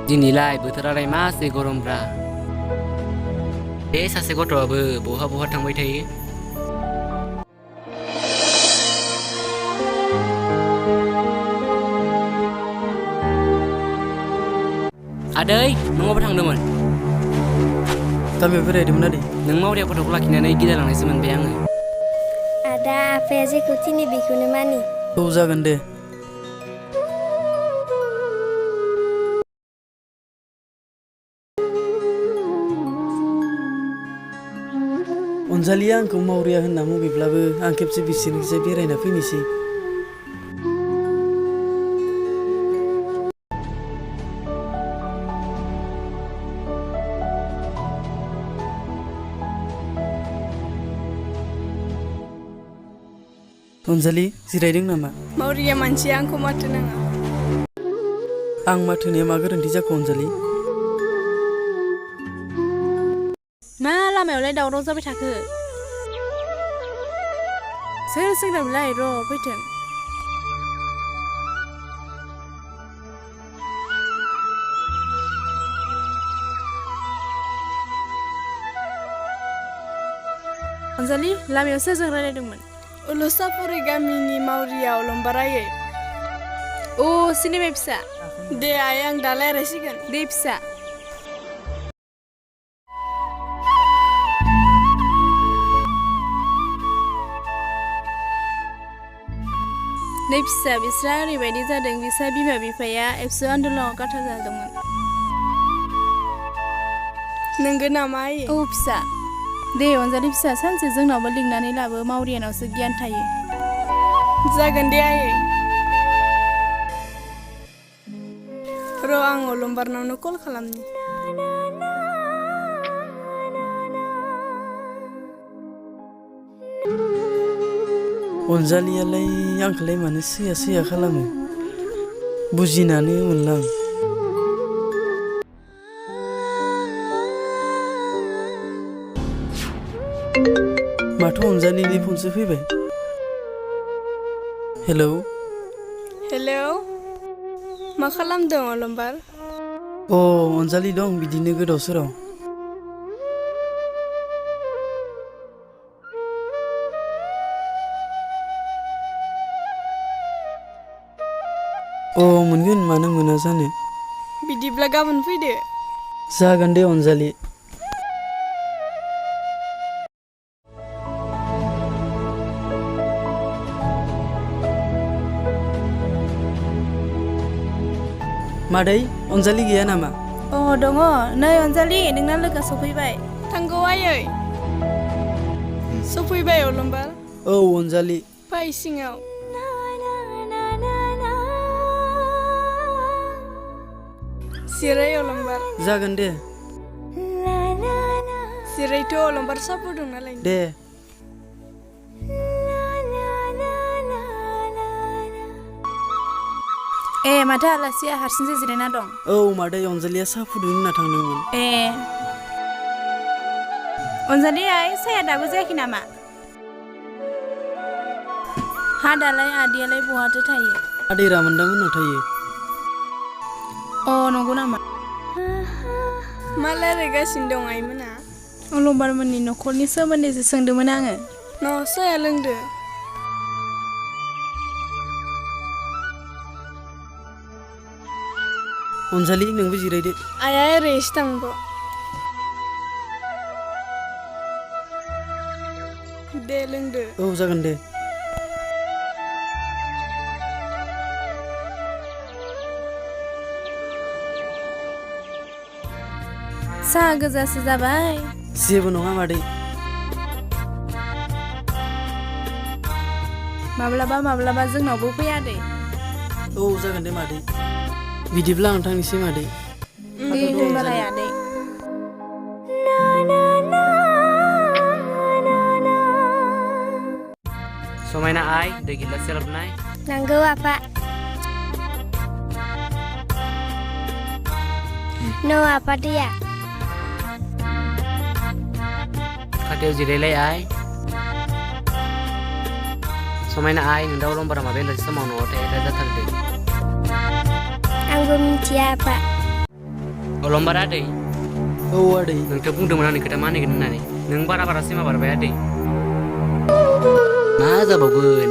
दिनैलाय बोथोरालाय मासे गरमब्रा बे सासे गथ'आबो बहा बहा थांबाय थायो आदै न'आवबो थांदोंमोन गामियाव बेरायदोंमोन आदै नों मावरिया गथ'खौ लाखिनानै गिलायलांनायसो मोनबाय आङो आदा आफाया जेखौ थिनो बेखौनो मानि औ जागोन दे अनजालिया आंखौ मावरिया होनना मुगैब्लाबो आं खेबसे बिसोरनिखैजाय बेरायना फैनोसै अनजालि जिरायदों नामा मावरिया मानसिया आंखौ माथो नाङा आं माथो होनाया मा गोरोन्थि जाखो अनजालि मा लामायावलाय दावराव जाबाय थाखो सोर सोंदोंमोनलाय र' फैथों अनजालि लामायाव सोरजों रायलायदोंमोन उलुसापुरि गामिनि मावरिया अलंबारायै अ सिनेमा फिसा दे आइ आं दा रायलायसिगोन दे फिसा नै फिसा बिस्रा ओरैबायदि जादों बिस्रा बिमा बिफाया एबसु आन्दलनाव गाथा जादोंमोन नोंगो नामा आइ औ फिसा दे अनजालि फिसा सानसे जोंनावबो लिंनानै लाबो मावरियानावसो गियान थायो जागोन दे आइ र' आं अलंबारनावनो कल खालामनि अनजालियालाय आंखौलाय मानो सैया सैया खालामो बुजिनानै मोनला आं माथो अनजालिनि फनसो फैबाय हेलौ हेलौ मा खालामदों अलंबार अ अनजालि दं बिदिनो गोदाव सोराव अ मोनगोन मानो मोना जानो बिदिब्ला गाबोन फैदो जागोन दे अनजालि मादै अनजालि गैया नामा अ दङ नै अनजालि नोंना लोगोआ सफैबाय थांगौ आयै सफैबाय अलंबार औ अनजालि फै सिङाव जिराय अलंबार जागोन दे जिरायथ' अलंबार साहा फुदुंना लायनो दे ए माथो आलासिया हारसिंसो जिरायना दं औ मादै अनजालिया साहा फुदुंनो होनना थांदोंमोन ए अनजालि आइ साया दाबो जायाखै नामा हा दालाय आदैयालाय बहाथो थायो आदै रामोनदा मोननाव थायो अ नंगौ नामा मा रायलायगासिनो दं आइमोना अलंबारमोननि न'खरनि सोमोन्दैसो सोंदोंमोन आङो न' साया लोंदो अनजालि नोंबो जिरायदो आइया ओरैसो थांब' दे लोंदो औ जागोन दे साहा गोजासो जाबाय जेबो नङा मादै माब्लाबा माब्लाबा जोंनावबो फैया दे औ जागोन दे मादै बिदिब्ला आं थांनोसै मादै दे होनबालाय आदै समायना आइ दै गिलाससे लाबोनाय नांगौ आफा न' आफा दैया खाथियाव जिरायलाय आइ समायना आइ नों दाउ अलंबारा बेलासि समाव न'आव थाया जाथारदों आंबो मिथिया आफा अलंबारा आदै औ आदै नोंथ' बुंदोंमोन आंनि खोथा मानिगोन होननानै नों बारा सिमा बारबाय आदै मा जाबावगोन